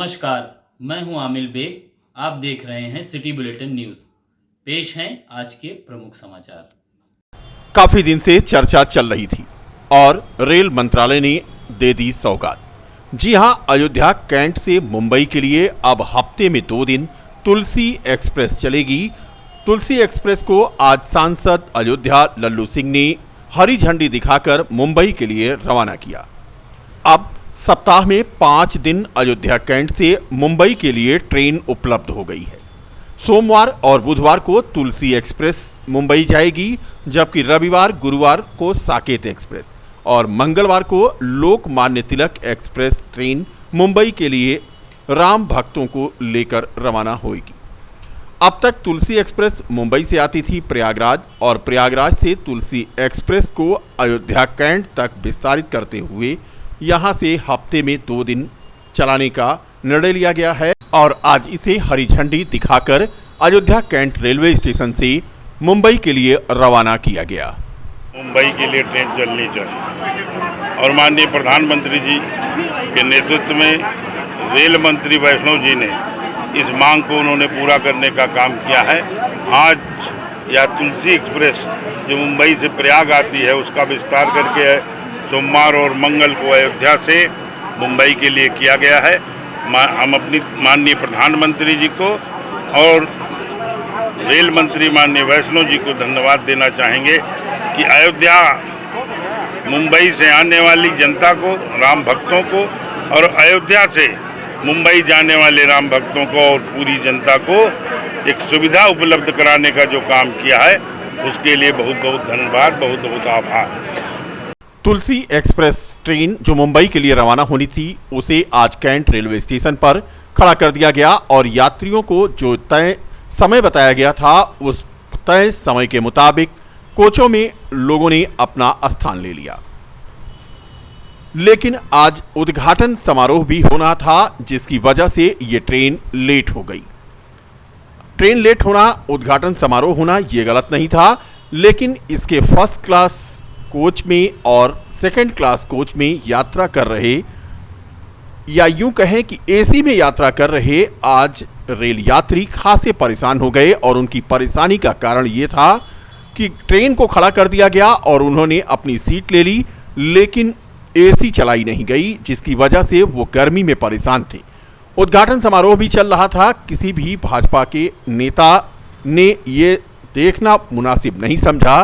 नमस्कार, मैं हूं आमिल बेग। आप देख रहे हैं सिटी बुलेटिन न्यूज़। पेश हैं आज के प्रमुख समाचार। काफी दिन से चर्चा चल रही थी और रेल मंत्रालय ने दे दी सौगात। जी हां, अयोध्या कैंट से मुंबई के लिए अब हफ्ते में 2 दिन तुलसी एक्सप्रेस चलेगी। तुलसी एक्सप्रेस को आज सांसद अयोध्या लल्लू सिंह ने हरी झंडी दिखाकर मुंबई के लिए रवाना किया। अब सप्ताह में 5 दिन अयोध्या कैंट से मुंबई के लिए ट्रेन उपलब्ध हो गई है। सोमवार और बुधवार को तुलसी एक्सप्रेस मुंबई जाएगी, जबकि रविवार गुरुवार को साकेत एक्सप्रेस और मंगलवार को लोकमान्य तिलक एक्सप्रेस ट्रेन मुंबई के लिए राम भक्तों को लेकर रवाना होगी। अब तक तुलसी एक्सप्रेस मुंबई से आती थी प्रयागराज और प्रयागराज से तुलसी एक्सप्रेस को अयोध्या कैंट तक विस्तारित करते हुए यहां से हफ्ते में 2 दिन चलाने का निर्णय लिया गया है और आज इसे हरी झंडी दिखाकर अयोध्या कैंट रेलवे स्टेशन से मुंबई के लिए रवाना किया गया। मुंबई के लिए ट्रेन चलनी चाहिए और माननीय प्रधानमंत्री जी के नेतृत्व में रेल मंत्री वैष्णव जी ने इस मांग को उन्होंने पूरा करने का काम किया है। आज या तुलसी एक्सप्रेस जो मुंबई से प्रयाग आती है उसका विस्तार करके सोमवार और मंगल को अयोध्या से मुंबई के लिए किया गया है। हम अपनी माननीय प्रधानमंत्री जी को और रेल मंत्री माननीय वैष्णव जी को धन्यवाद देना चाहेंगे कि अयोध्या मुंबई से आने वाली जनता को, राम भक्तों को और अयोध्या से मुंबई जाने वाले राम भक्तों को और पूरी जनता को एक सुविधा उपलब्ध कराने का जो काम किया है उसके लिए बहुत बहुत धन्यवाद, बहुत बहुत आभार। तुलसी एक्सप्रेस ट्रेन जो मुंबई के लिए रवाना होनी थी उसे आज कैंट रेलवे स्टेशन पर खड़ा कर दिया गया और यात्रियों को जो तय समय बताया गया था उस तय समय के मुताबिक कोचों में लोगों ने अपना स्थान ले लिया। लेकिन आज उद्घाटन समारोह भी होना था, जिसकी वजह से ये ट्रेन लेट हो गई। ट्रेन लेट होना, उद्घाटन समारोह होना ये गलत नहीं था, लेकिन इसके फर्स्ट क्लास कोच में और सेकंड क्लास कोच में यात्रा कर रहे या यूं कहें कि एसी में यात्रा कर रहे आज रेल यात्री खासे परेशान हो गए और उनकी परेशानी का कारण ये था कि ट्रेन को खड़ा कर दिया गया और उन्होंने अपनी सीट ले ली, लेकिन एसी चलाई नहीं गई, जिसकी वजह से वो गर्मी में परेशान थे। उद्घाटन समारोह भी चल रहा था। किसी भी भाजपा के नेता ने ये देखना मुनासिब नहीं समझा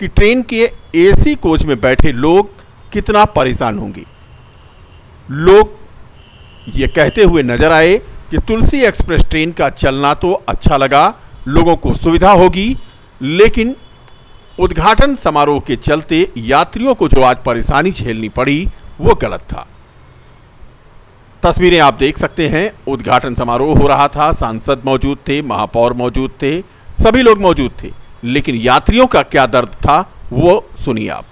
कि ट्रेन के एसी कोच में बैठे लोग कितना परेशान होंगे। लोग ये कहते हुए नजर आए कि तुलसी एक्सप्रेस ट्रेन का चलना तो अच्छा लगा, लोगों को सुविधा होगी, लेकिन उद्घाटन समारोह के चलते यात्रियों को जो आज परेशानी झेलनी पड़ी वो गलत था। तस्वीरें आप देख सकते हैं। उद्घाटन समारोह हो रहा था, सांसद मौजूद थे, महापौर मौजूद थे, सभी लोग मौजूद थे, लेकिन यात्रियों का क्या दर्द था वो सुनिए आप।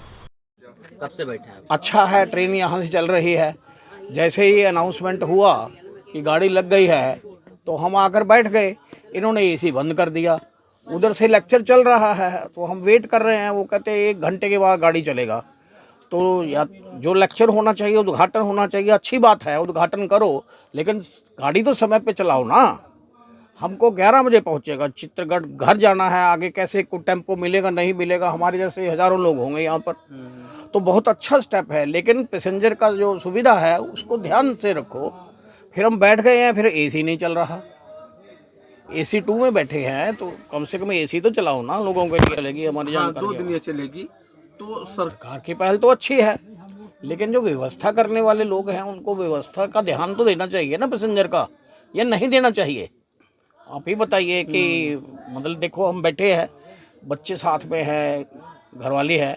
कब से बैठे हैं? अच्छा है, ट्रेन यहाँ से चल रही है। जैसे ही अनाउंसमेंट हुआ कि गाड़ी लग गई है तो हम आकर बैठ गए। इन्होंने एसी बंद कर दिया। उधर से लेक्चर चल रहा है तो हम वेट कर रहे हैं। वो कहते हैं 1 घंटे के बाद गाड़ी चलेगा। तो या जो लेक्चर होना चाहिए, उद्घाटन होना चाहिए, अच्छी बात है, उद्घाटन करो, लेकिन गाड़ी तो समय पे चलाओ ना। हमको 11 बजे पहुंचेगा, चित्रगढ़ घर जाना है, आगे कैसे को टेम्पो मिलेगा नहीं मिलेगा, हमारे जैसे हजारों लोग होंगे यहाँ पर। तो बहुत अच्छा स्टेप है, लेकिन पैसेंजर का जो सुविधा है उसको ध्यान से रखो। फिर हम बैठ गए हैं, फिर एसी नहीं चल रहा। एसी 2 में बैठे हैं तो कम से कम एसी तो चलाओ ना, लोगों के लिए चलेगी हमारी जानकारी। 2 दिन ये चलेगी तो सरकार की पहल तो अच्छी है, लेकिन जो व्यवस्था करने वाले लोग हैं उनको व्यवस्था का ध्यान तो देना चाहिए ना पैसेंजर का, या नहीं देना चाहिए? आप ही बताइए कि मतलब देखो हम बैठे हैं, बच्चे साथ में है, घरवाली है,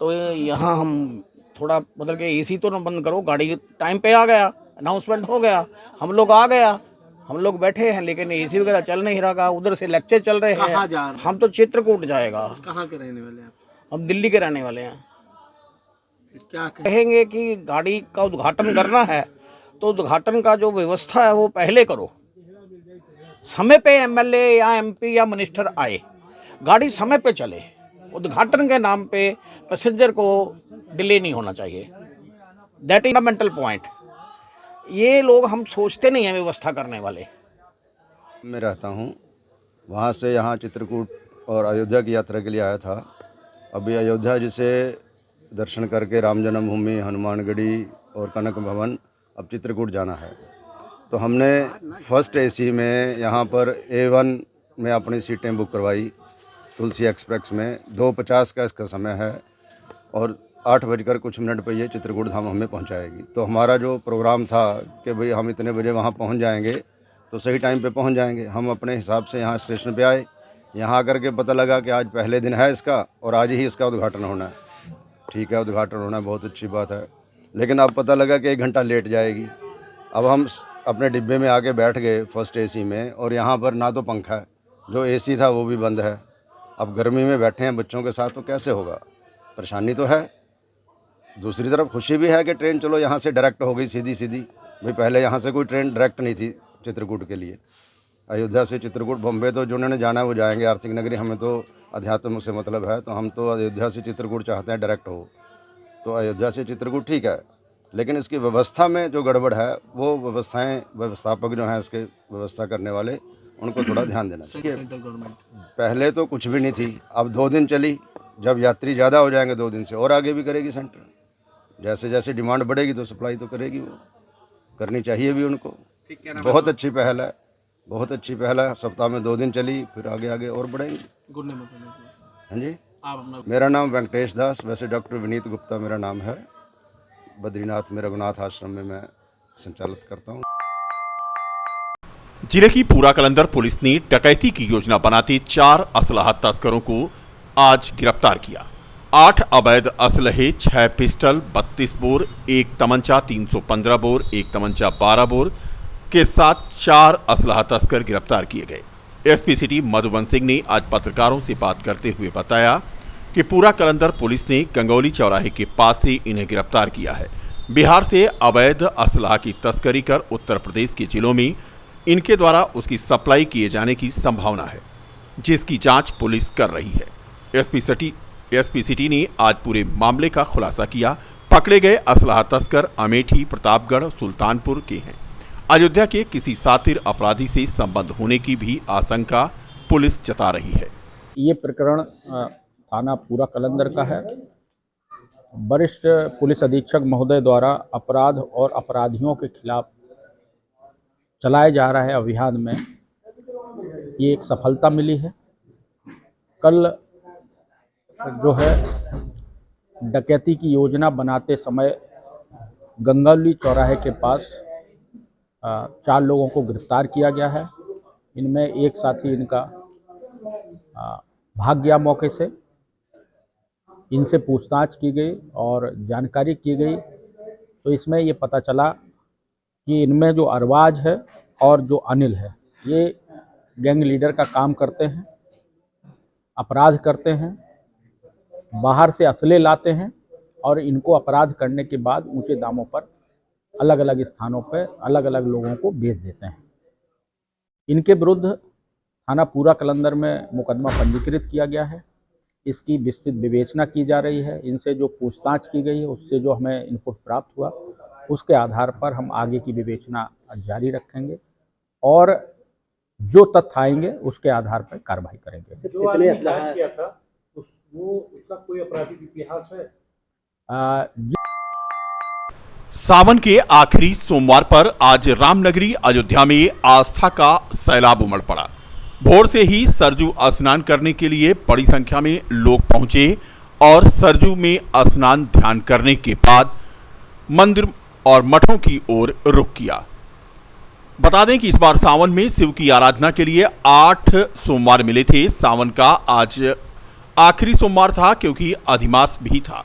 तो यहाँ हम थोड़ा बदल के एसी तो ना बंद करो। गाड़ी टाइम पे आ गया, अनाउंसमेंट हो गया, हम लोग आ गया, हम लोग बैठे हैं, लेकिन एसी वगैरह चल नहीं रहा। उधर से लेक्चर चल रहे हैं। हम तो चित्रकूट जाएगा। कहाँ के रहने वाले हैं आप? हम दिल्ली के रहने वाले हैं। क्या कहेंगे कि गाड़ी का उद्घाटन करना है तो उद्घाटन का जो व्यवस्था है वो पहले करो। समय पे एमएलए या एमपी या मिनिस्टर आए, गाड़ी समय पे चले। उद्घाटन के नाम पे पैसेंजर को डिले नहीं होना चाहिए। That is fundamental point. ये लोग हम सोचते नहीं हैं व्यवस्था करने वाले। मैं रहता हूँ, वहाँ से यहाँ चित्रकूट और अयोध्या की यात्रा के लिए आया था। अभी अयोध्या जिसे दर्शन करके राम जन्मभूमि, हनुमानगढ़ी और कनक भवन, अब चित्रकूट जाना है। तो हमने फर्स्ट एसी में यहाँ पर A1 में अपनी सीटें बुक करवाई, तुलसी एक्सप्रेस में। 2:50 का इसका समय है और 8 बजकर कुछ मिनट पर ये चित्रकूट धाम हमें पहुँचाएगी। तो हमारा जो प्रोग्राम था कि भाई हम इतने बजे वहाँ पहुँच जाएंगे तो सही टाइम पे पहुँच जाएंगे। हम अपने हिसाब से यहाँ स्टेशन पे आए। यहाँ आकर के पता लगा कि आज पहले दिन है इसका और आज ही इसका उद्घाटन होना है। ठीक है, उद्घाटन होना है, बहुत अच्छी बात है। लेकिन अब पता लगा कि 1 घंटा लेट जाएगी। अब हम अपने डिब्बे में आके बैठ गए फर्स्ट एसी में, और यहाँ पर ना तो पंखा है, जो एसी था वो भी बंद है। अब गर्मी में बैठे हैं बच्चों के साथ, तो कैसे होगा? परेशानी तो है। दूसरी तरफ खुशी भी है कि ट्रेन चलो यहाँ से डायरेक्ट हो गई सीधी सीधी। भाई पहले यहाँ से कोई ट्रेन डायरेक्ट नहीं थी चित्रकूट के लिए। अयोध्या से चित्रकूट, बम्बे तो जिन्होंने जाना है वो जाएंगे, आर्थिक नगरी। हमें तो अध्यात्म से मतलब है, तो हम तो अयोध्या से चित्रकूट चाहते हैं डायरेक्ट हो। तो अयोध्या से चित्रकूट ठीक है, लेकिन इसकी व्यवस्था में जो गड़बड़ है वो व्यवस्थापक जो हैं इसके व्यवस्था करने वाले, उनको थोड़ा ध्यान देना चाहिए। पहले तो कुछ भी नहीं थी, अब 2 दिन चली। जब यात्री ज़्यादा हो जाएंगे 2 दिन से और आगे भी करेगी सेंटर। जैसे जैसे डिमांड बढ़ेगी तो सप्लाई तो करेगी, वो करनी चाहिए भी उनको। बहुत अच्छी पहल है, बहुत अच्छी पहल है। सप्ताह में 2 दिन चली, फिर आगे आगे और बढ़ेंगी। हाँ जी, मेरा नाम वेंकटेश दास, वैसे डॉक्टर विनीत गुप्ता मेरा नाम है। बद्रीनाथ में रघुनाथ आश्रम में मैं संचालित करता हूँ। जिले की पूरा कलंदर पुलिस ने डकैती की योजना बनाते 4 असलहा तस्करों को आज गिरफ्तार किया। 8 अवैध असलहे, 6 पिस्टल, 32 बोर, 1 तमंचा, 315 बोर, 1 तमंचा 12 बोर के साथ 4 असलहा तस्कर गिरफ्तार किए गए। एसपी सिटी मधुबन सिंह ने आज पत्रकारों से बात करते हुए बताया कि पूरा कलंदर पुलिस ने गंगौली चौराहे के पास से इन्हें गिरफ्तार किया है। बिहार से अवैध असलहा की तस्करी कर उत्तर प्रदेश के जिलों में इनके द्वारा उसकी सप्लाई किए जाने की संभावना है, जिसकी जांच पुलिस कर रही है। एसपी सिटी ने आज पूरे मामले का खुलासा किया। पकड़े गए असलहा तस्कर अमेठी, प्रतापगढ़, सुल्तानपुर के हैं। अयोध्या के किसी सातिर अपराधी से संबंध होने की भी आशंका पुलिस जता रही है। ये प्रकरण थाना पूरा कलंदर का है। वरिष्ठ पुलिस अधीक्षक महोदय द्वारा अपराध और अपराधियों के खिलाफ चलाए जा रहे अभियान में ये एक सफलता मिली है। कल जो है डकैती की योजना बनाते समय गंगौली चौराहे के पास 4 लोगों को गिरफ्तार किया गया है। इनमें एक साथी इनका भाग गया मौके से। इनसे पूछताछ की गई और जानकारी की गई तो इसमें ये पता चला कि इनमें जो अरबाज है और जो अनिल है, ये गैंग लीडर का काम करते हैं, अपराध करते हैं, बाहर से असले लाते हैं और इनको अपराध करने के बाद ऊंचे दामों पर अलग अलग स्थानों पर अलग अलग लोगों को बेच देते हैं। इनके विरुद्ध थाना पूरा कलंदर में मुकदमा पंजीकृत किया गया है। इसकी विस्तृत विवेचना की जा रही है। इनसे जो पूछताछ की गई है उससे जो हमें इनपुट प्राप्त हुआ उसके आधार पर हम आगे की विवेचना जारी रखेंगे और जो तथ्य आएंगे उसके आधार पर कार्रवाई करेंगे। किया था वो उसका कोई आपराधिक इतिहास है? सावन के आखिरी सोमवार पर आज रामनगरी अयोध्या में आस्था का सैलाब उमड़ पड़ा। भोर से ही सरजू स्नान करने के लिए बड़ी संख्या में लोग पहुंचे और सरजू में स्नान ध्यान करने के बाद मंदिर और मठों की ओर रुख किया। बता दें कि इस बार सावन में शिव की आराधना के लिए 8 सोमवार मिले थे। सावन का आज आखिरी सोमवार था क्योंकि अधिमास भी था।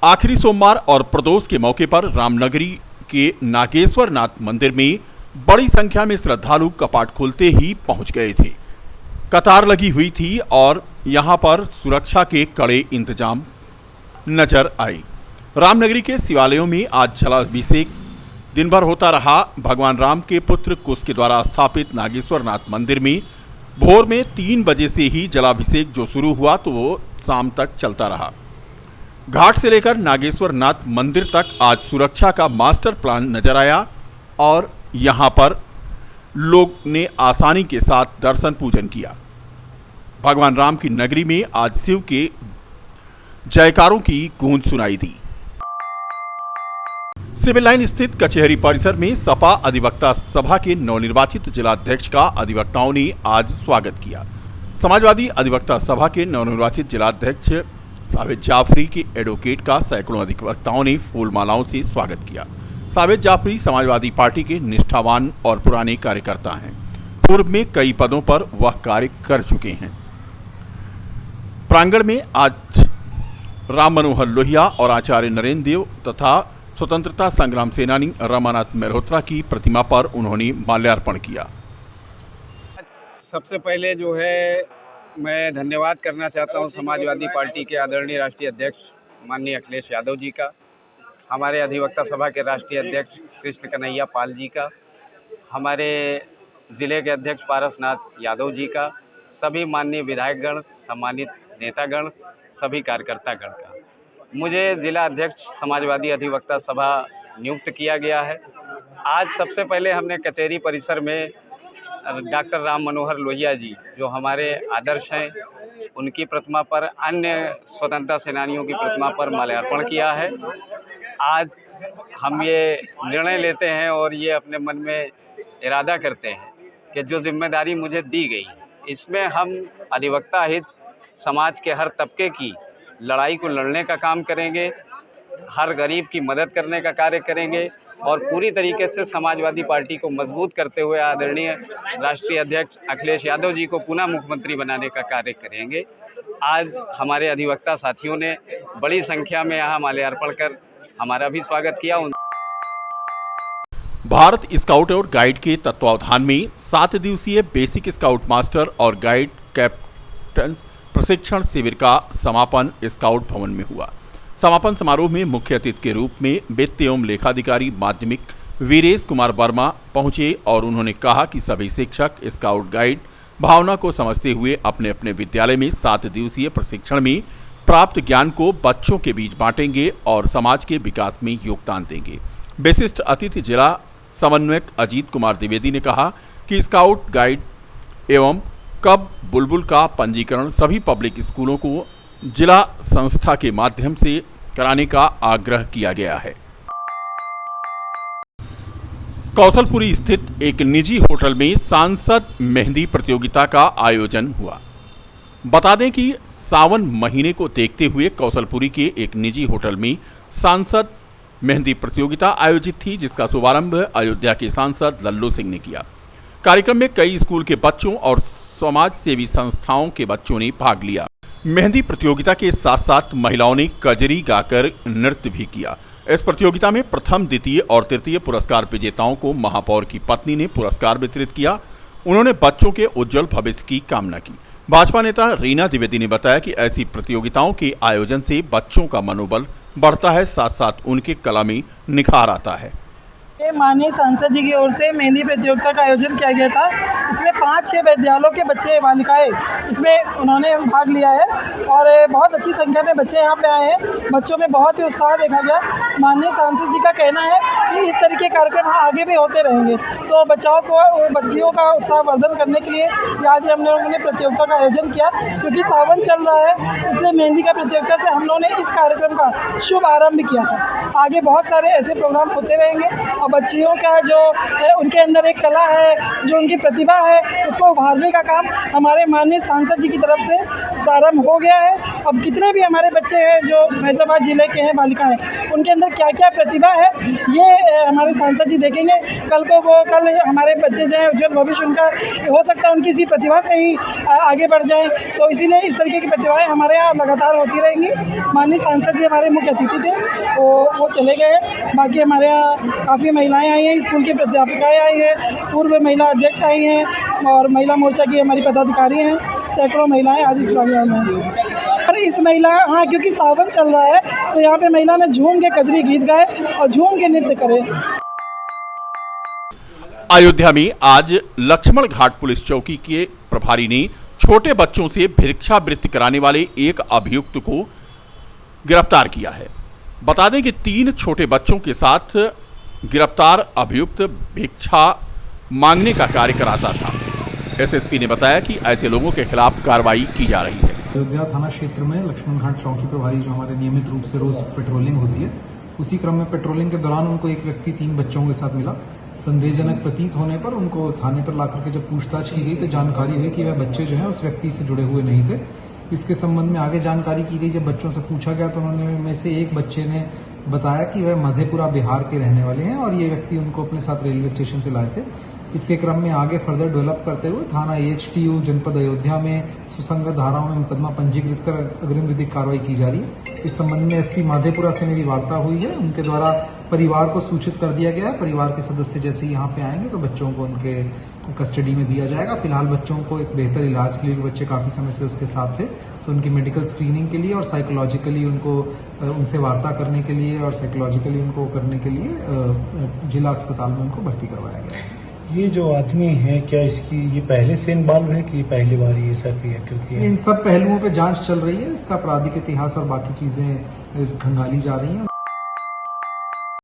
आखिरी सोमवार और प्रदोष के मौके पर रामनगरी के नागेश्वर नाथ मंदिर में बड़ी संख्या में श्रद्धालु कपाट खोलते ही पहुंच गए थे। कतार लगी हुई थी और यहां पर सुरक्षा के कड़े इंतजाम नजर आए। रामनगरी के शिवालयों में आज जलाभिषेक दिन भर होता रहा। भगवान राम के पुत्र कुश के द्वारा स्थापित नागेश्वर नाथ मंदिर में भोर में 3 बजे से ही जलाभिषेक जो शुरू हुआ तो वो शाम तक चलता रहा। घाट से लेकर नागेश्वर नाथ मंदिर तक आज सुरक्षा का मास्टर प्लान नजर आया और यहां पर लोग ने आसानी के साथ दर्शन पूजन किया। भगवान राम की नगरी में आज शिव के जयकारों की गूंज सुनाई दी। सिविल लाइन स्थित कचहरी परिसर में सपा अधिवक्ता सभा के नवनिर्वाचित जिलाध्यक्ष का अधिवक्ताओं ने आज स्वागत किया। समाजवादी अधिवक्ता सभा के नवनिर्वाचित जिलाध्यक्ष सावेद जाफरी के एडवोकेट का सैकड़ों अधिवक्ताओं ने फूल मालाओं से स्वागत किया। सावेद जाफरी समाजवादी पार्टी के निष्ठावान और पुराने कार्यकर्ता हैं। पूर्व में कई पदों पर वह कार्य कर चुके हैं। प्रांगण में आज राम मनोहर लोहिया और आचार्य नरेंद्र देव तथा स्वतंत्रता संग्राम सेनानी रमानाथ मेहरोत्रा की प्रतिमा पर उन्होंने माल्यार्पण किया। सबसे पहले जो है मैं धन्यवाद करना चाहता हूं समाजवादी पार्टी के आदरणीय राष्ट्रीय अध्यक्ष माननीय अखिलेश यादव जी का, हमारे अधिवक्ता सभा के राष्ट्रीय अध्यक्ष कृष्ण कन्हैया पाल जी का, हमारे ज़िले के अध्यक्ष पारसनाथ यादव जी का, सभी माननीय विधायकगण, सम्मानित नेतागण, सभी कार्यकर्तागण का। मुझे जिला अध्यक्ष समाजवादी अधिवक्ता सभा नियुक्त किया गया है। आज सबसे पहले हमने कचहरी परिसर में डॉक्टर राम मनोहर लोहिया जी जो हमारे आदर्श हैं, उनकी प्रतिमा पर, अन्य स्वतंत्रता सेनानियों की प्रतिमा पर माल्यार्पण किया है। आज हम ये निर्णय लेते हैं और ये अपने मन में इरादा करते हैं कि जो जिम्मेदारी मुझे दी गई इसमें हम अधिवक्ता हित समाज के हर तबके की लड़ाई को लड़ने का काम करेंगे, हर गरीब की मदद करने का कार्य करेंगे और पूरी तरीके से समाजवादी पार्टी को मजबूत करते हुए आदरणीय राष्ट्रीय अध्यक्ष अखिलेश यादव जी को पुनः मुख्यमंत्री बनाने का कार्य करेंगे। आज हमारे अधिवक्ता साथियों ने बड़ी संख्या में यहाँ माल्यार्पण कर हमारा भी स्वागत किया। भारत स्काउट और गाइड के तत्वावधान में 7 दिवसीय बेसिक स्काउट मास्टर और गाइड कैप्टन प्रशिक्षण शिविर का समापन स्काउट भवन में हुआ। समापन समारोह में मुख्य अतिथि के रूप में वित्त एवं लेखाधिकारी माध्यमिक वीरेश कुमार वर्मा पहुंचे और उन्होंने कहा कि सभी शिक्षक स्काउट गाइड भावना को समझते हुए अपने अपने विद्यालय में 7 दिवसीय प्रशिक्षण में प्राप्त ज्ञान को बच्चों के बीच बांटेंगे और समाज के विकास में योगदान देंगे। विशिष्ट अतिथि जिला समन्वयक अजीत कुमार द्विवेदी ने कहा कि स्काउट गाइड एवं कब बुलबुल का पंजीकरण सभी पब्लिक स्कूलों को जिला संस्था के माध्यम से कराने का आग्रह किया गया है। कौशलपुरी स्थित एक निजी होटल में सांसद मेहंदी प्रतियोगिता का आयोजन हुआ। बता दें कि सावन महीने को देखते हुए कौशलपुरी के एक निजी होटल में सांसद मेहंदी प्रतियोगिता आयोजित थी, जिसका शुभारंभ अयोध्या के सांसद लल्लू सिंह ने किया। कार्यक्रम में कई स्कूल के बच्चों और समाज सेवी संस्थाओं के बच्चों ने भाग लिया। मेहंदी प्रतियोगिता के साथ साथ महिलाओं ने कजरी गाकर नृत्य भी किया। इस प्रतियोगिता में प्रथम, द्वितीय और तृतीय पुरस्कार विजेताओं को महापौर की पत्नी ने पुरस्कार वितरित किया। उन्होंने बच्चों के उज्जवल भविष्य की कामना की। भाजपा नेता रीना द्विवेदी ने बताया कि ऐसी प्रतियोगिताओं के आयोजन से बच्चों का मनोबल बढ़ता है, साथ साथ उनके कला में निखार आता है। माननीय सांसद जी की ओर से मेहंदी प्रतियोगिता का आयोजन किया गया था। इसमें 5-6 विद्यालयों के बच्चे बालिकाएं इसमें उन्होंने भाग लिया है और बहुत अच्छी संख्या में बच्चे यहाँ पे आए हैं। बच्चों में बहुत ही उत्साह देखा गया। माननीय सांसद जी का कहना है कि इस तरीके के कार्यक्रम आगे भी होते रहेंगे, तो बच्चियों का उत्साह वर्धन करने के लिए आज हम लोगों ने प्रतियोगिता का आयोजन किया। क्योंकि सावन चल रहा है, इसलिए मेहंदी का प्रतियोगिता से हम लोगों ने इस कार्यक्रम का शुभ आरम्भ किया है। आगे बहुत सारे ऐसे प्रोग्राम होते रहेंगे और बच्चियों का जो उनके अंदर एक कला है, जो उनकी प्रतिभा है, उसको उभारने का काम हमारे माननीय सांसद जी की तरफ से प्रारंभ हो गया है। अब कितने भी हमारे बच्चे हैं जो फैजाबाद जिले के हैं, बालिकाएं, उनके अंदर क्या क्या प्रतिभा है ये हमारे सांसद जी देखेंगे। कल हमारे बच्चे जो हैं उज्जवल भविष्य उनका हो सकता है उनकी इसी प्रतिभा से ही आगे बढ़ जाएं। तो इसीलिए इस तरीके की प्रतिभाएं हमारे यहाँ लगातार होती रहेंगी। माननीय सांसद जी हमारे मुख्य अतिथि थे, वो चले गए हैं। बाकी हमारे यहाँ काफ़ी महिलाएं आई हैं, स्कूल की प्राध्यापिकाएँ आई हैं, पूर्व महिला अध्यक्ष आई हैं और महिला मोर्चा की हमारी पदाधिकारी हैं। सैकड़ों महिलाएं आज इस प्रोग्राम में आई। और इस महिला क्योंकि सावन चल रहा है तो यहाँ पे महिला ने झूम के कजरी गीत गाए और झूम के नृत्य करे। अयोध्या में आज लक्ष्मण घाट पुलिस चौकी के प्रभारी ने छोटे बच्चों से भिक्षावृत्ति कराने वाले एक अभियुक्त को गिरफ्तार किया है। बता दें कि 3 छोटे बच्चों के साथ गिरफ्तार अभियुक्त भिक्षा मांगने का कार्य कराता था। एसएसपी ने बताया कि ऐसे लोगों के खिलाफ कार्रवाई की जा रही है। अयोध्या थाना क्षेत्र में लक्ष्मण घाट चौकी प्रभारी जो हमारे नियमित रूप से रोज पेट्रोलिंग होती है, उसी क्रम में पेट्रोलिंग के दौरान उनको एक व्यक्ति 3 बच्चों के साथ मिला। संदेहजनक प्रतीत होने पर उनको थाने पर लाकर के जब पूछताछ की गई तो जानकारी हुई कि वह बच्चे जो हैं उस व्यक्ति से जुड़े हुए नहीं थे। इसके संबंध में आगे जानकारी की गई। जब बच्चों से पूछा गया तो उन्होंने में से एक बच्चे ने बताया कि वह मधेपुरा बिहार के रहने वाले हैं और ये व्यक्ति उनको अपने साथ रेलवे स्टेशन से लाए थे। इसके क्रम में आगे फर्दर डेवलप करते हुए थाना AHTU जनपद अयोध्या में सुसंगत धाराओं में मुकदमा पंजीकृत कर अग्रिम विधिक कार्रवाई की जा रही है। इस संबंध में SP मधेपुरा से मेरी वार्ता हुई है। उनके द्वारा परिवार को सूचित कर दिया गया है। परिवार के सदस्य जैसे ही यहाँ पे आएंगे तो बच्चों को उनके कस्टडी में दिया जाएगा। फिलहाल बच्चों को एक बेहतर इलाज के लिए, बच्चे काफी समय से उसके साथ थे, तो उनकी मेडिकल स्क्रीनिंग के लिए और साइकोलॉजिकली उनको उनसे वार्ता करने के लिए और साइकोलॉजिकली उनको करने के लिए जिला अस्पताल में उनको भर्ती करवाया गया है। ये जो आदमी है, क्या इसकी ये पहले से इन्वॉल्व है कि पहली बार ये सब कृत्य है? इन सब पहलुओं पे जांच चल रही है। इसका आपराधिक इतिहास और बाकी चीजें खंगाली जा रही हैं।